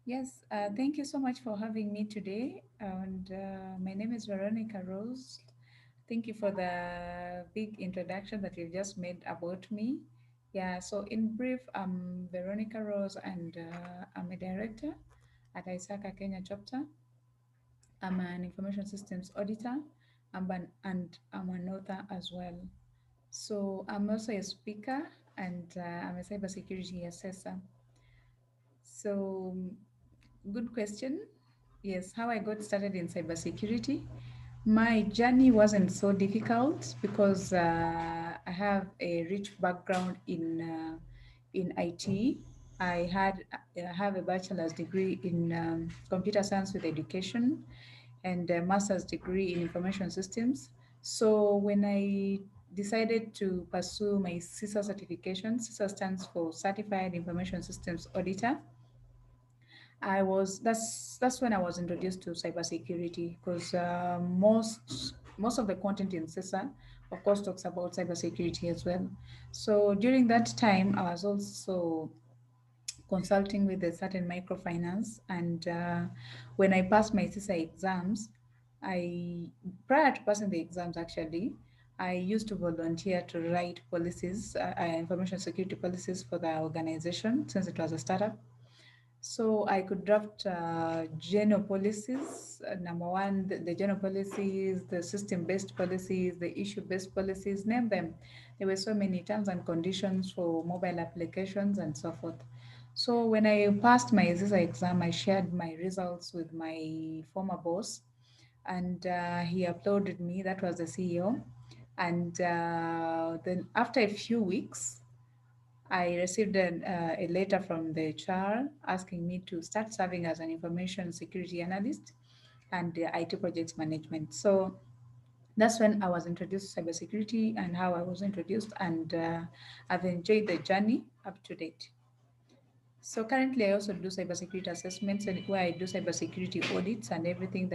Yes, thank you so much for having me today. And my name is Veronica Rose. Thank you for the big introduction that you just made about me. Yeah, so in brief, I'm Veronica Rose and I'm a director at ISACA Kenya chapter. I'm an information systems auditor and I'm an author as well. So I'm also a speaker and I'm a cybersecurity assessor. So good question. Yes, how I got started in cybersecurity. My journey wasn't so difficult because I have a rich background in IT. I have a bachelor's degree in computer science with education and a master's degree in information systems. So when I decided to pursue my CISA certification, CISA stands for Certified Information Systems Auditor. That's when I was introduced to cybersecurity because most of the content in CISA, of course, talks about cybersecurity as well. So during that time, I was also consulting with a certain microfinance, and when I passed my CISA exams, I prior to passing the exams actually. I used to volunteer to write policies, information security policies for the organization since it was a startup. So I could draft general policies. Number one, the general policies, the system-based policies, the issue-based policies, name them. There were so many terms and conditions for mobile applications and so forth. So when I passed my ZISA exam, I shared my results with my former boss, and he applauded me. That was the CEO. And then after a few weeks, I received a letter from the HR asking me to start serving as an information security analyst and IT projects management. So that's when I was introduced to cybersecurity and how I was introduced, and I've enjoyed the journey up to date. So currently, I also do cybersecurity assessments and where I do cybersecurity audits and everything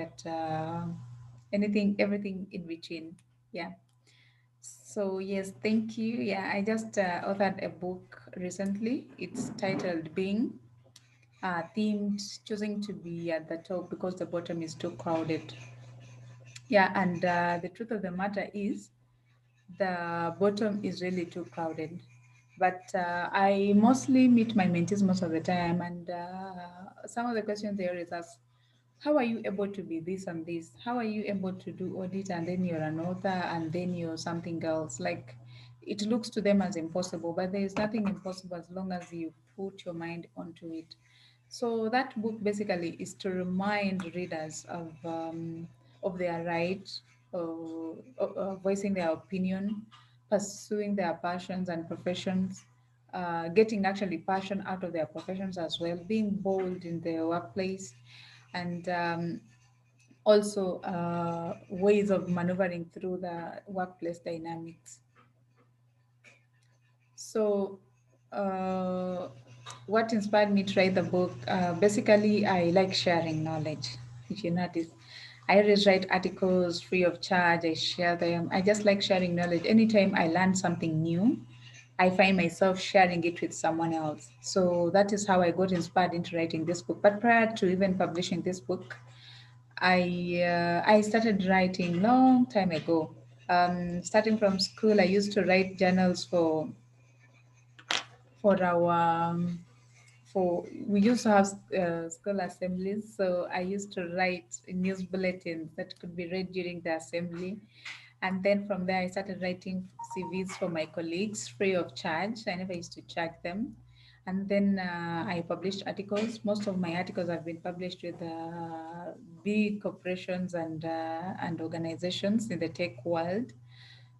everything in between. Yeah. So yes, thank you. Yeah, I just authored a book recently. It's titled "Being," themed choosing to be at the top because the bottom is too crowded. Yeah, and the truth of the matter is the bottom is really too crowded. But I mostly meet my mentees most of the time, and some of the questions they always ask, how are you able to be this and this? How are you able to do audit and then you're an author and then you're something else? Like it looks to them as impossible, but there is nothing impossible as long as you put your mind onto it. So that book basically is to remind readers of their right, voicing their opinion, pursuing their passions and professions, getting actually passion out of their professions as well, being bold in their workplace, and also ways of maneuvering through the workplace dynamics. So, uh, what inspired me to write the book? Basically, I like sharing knowledge. If you notice, I always write articles free of charge. I share them. I just like sharing knowledge. Anytime I learn something new, I find myself sharing it with someone else. So that is how I got inspired into writing this book. But prior to even publishing this book, I started writing long time ago. Starting from school, I used to write journals for our for we used to have school assemblies, so I used to write news bulletins that could be read during the assembly. And then from there I started writing CVs for my colleagues free of charge. I never used to charge them. And then I published articles. Most of my articles have been published with big corporations and organizations in the tech world.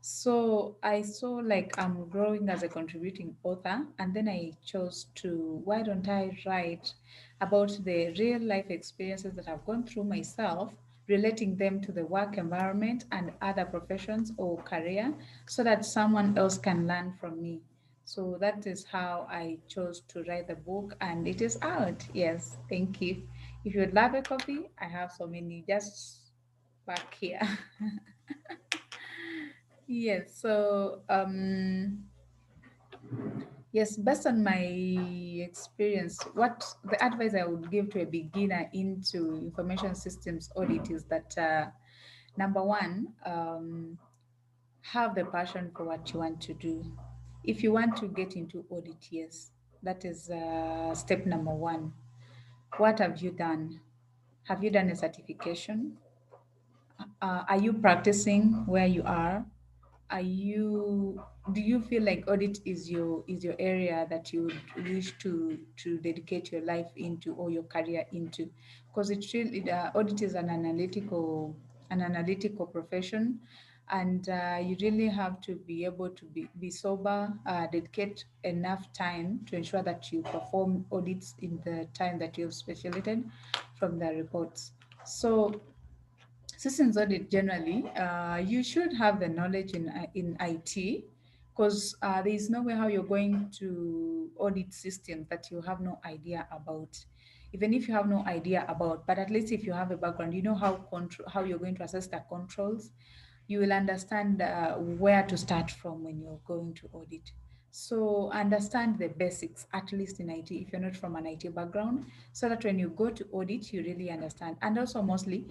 So I saw like I'm growing as a contributing author, and then I chose to why don't I write about the real life experiences that I've gone through myself, relating them to the work environment and other professions or career, so that someone else can learn from me. So that is how I chose to write the book, and it is out. Yes, thank you. If you'd love a copy, I have so many just back here. Yes, so Yes, based on my experience, what the advice I would give to a beginner into information systems audit is that number one, have the passion for what you want to do. If you want to get into audit, yes, that is step number one. What have you done? Have you done a certification? Are you practicing where you are? Are you Do you feel like audit is your area that you would wish to dedicate your life into or your career into? Because it's really audit is an analytical profession, and you really have to be able to be sober, dedicate enough time to ensure that you perform audits in the time that you've speciated from the reports. So systems audit generally, you should have the knowledge in IT, because there is no way how you're going to audit systems that you have no idea about. Even if you have no idea about, but at least if you have a background, you know how you're going to assess the controls. You will understand where to start from when you're going to audit. So understand the basics, at least in IT, if you're not from an IT background, so that when you go to audit, you really understand. And also mostly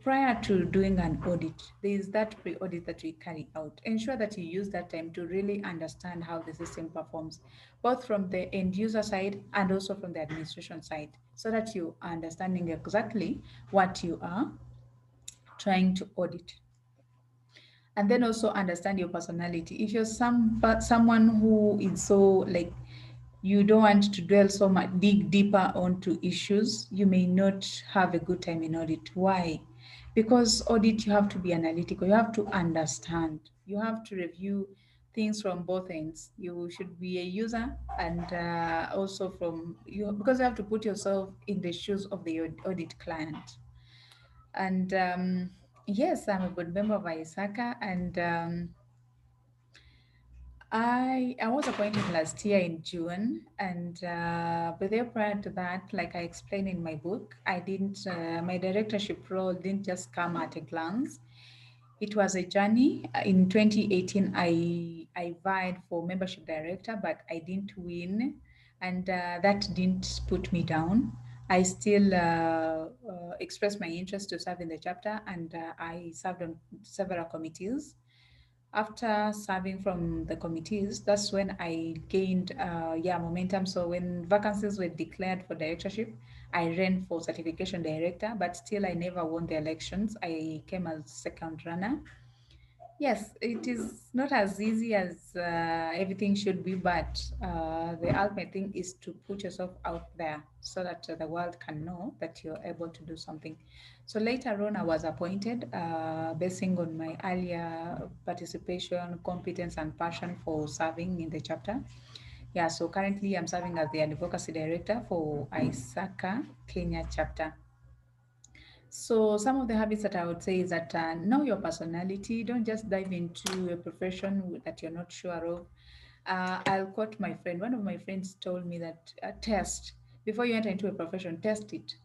prior to doing an audit, there is that pre-audit that we carry out. Ensure that you use that time to really understand how the system performs, both from the end user side and also from the administration side, so that you are understanding exactly what you are trying to audit. And then also understand your personality. If you're someone who is so like, you don't want to dwell so much, dig deeper onto issues, you may not have a good time in audit. Why? Because audit, you have to be analytical, you have to understand, you have to review things from both ends. You should be a user, and also from you, because you have to put yourself in the shoes of the audit client. And yes, I'm a good member of ISACA, and I was appointed last year in June, and but there prior to that, like I explained in my book, I didn't. My directorship role didn't just come at a glance. It was a journey. In 2018, I vied for membership director, but I didn't win, and that didn't put me down. I still expressed my interest to serve in the chapter, and I served on several committees. After serving from the committees, that's when I gained momentum. So when vacancies were declared for directorship, I ran for certification director, but still I never won the elections. I came as second runner. Yes, it is not as easy as everything should be, but the ultimate thing is to put yourself out there so that the world can know that you're able to do something. So later on, I was appointed basing on my earlier participation, competence, and passion for serving in the chapter. Yeah, so currently I'm serving as the advocacy director for ISACA Kenya chapter. So some of the habits that I would say is that know your personality. Don't just dive into a profession that you're not sure of. I'll quote my friend. One of my friends told me that test before you enter into a profession. Test it.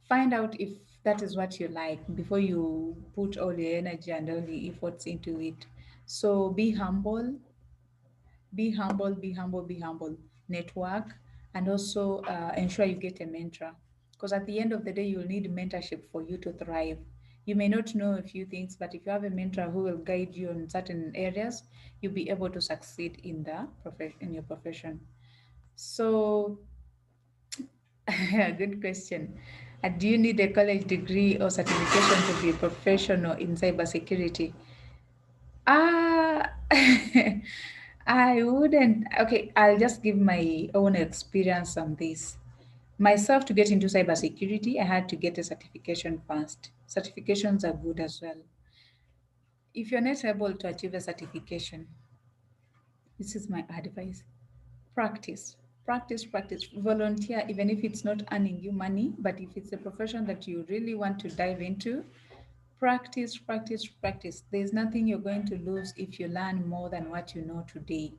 Find out if that is what you like before you put all your energy and all your efforts into it. So be humble, network, and also ensure you get a mentor. Because at the end of the day, you'll need mentorship for you to thrive. You may not know a few things, but if you have a mentor who will guide you in certain areas, you'll be able to succeed in in your profession. So, good question. Do you need a college degree or certification to be a professional in cybersecurity? Ah, I wouldn't. Okay, I'll just give my own experience on this. Myself, to get into cybersecurity, I had to get a certification first. Certifications are good as well. If you're not able to achieve a certification, this is my advice: practice, practice, practice. Volunteer, even if it's not earning you money, but if it's a profession that you really want to dive into, practice, practice, practice. There's nothing you're going to lose if you learn more than what you know today.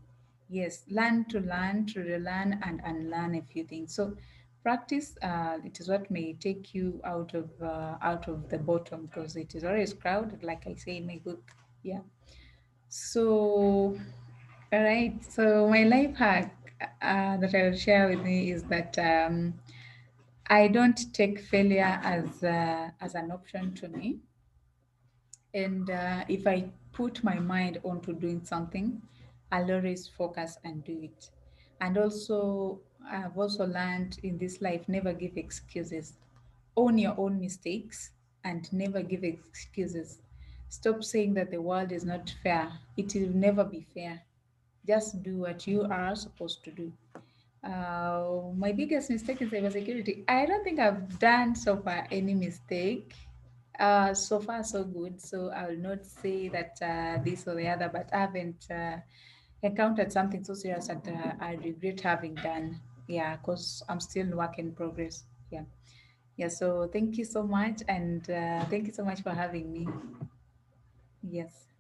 Yes, learn, to relearn and unlearn a few things. So practice, it is what may take you out of the bottom, because it is always crowded, like I say in my book. Yeah. So All right. So my life hack that I will share with me is that I don't take failure as an option to me. And if I put my mind onto doing something, I'll always focus and do it. And also, I've also learned in this life never give excuses. Own your own mistakes and never give excuses. Stop saying that the world is not fair. It will never be fair. Just do what you are supposed to do. My biggest mistake in cybersecurity, I don't think I've done so far any mistake. So far, so good. So I will not say that this or the other, but I haven't encountered something so serious that I regret having done. Yeah, because I'm still work in progress. Yeah. Yeah. So thank you so much. And thank you so much for having me. Yes.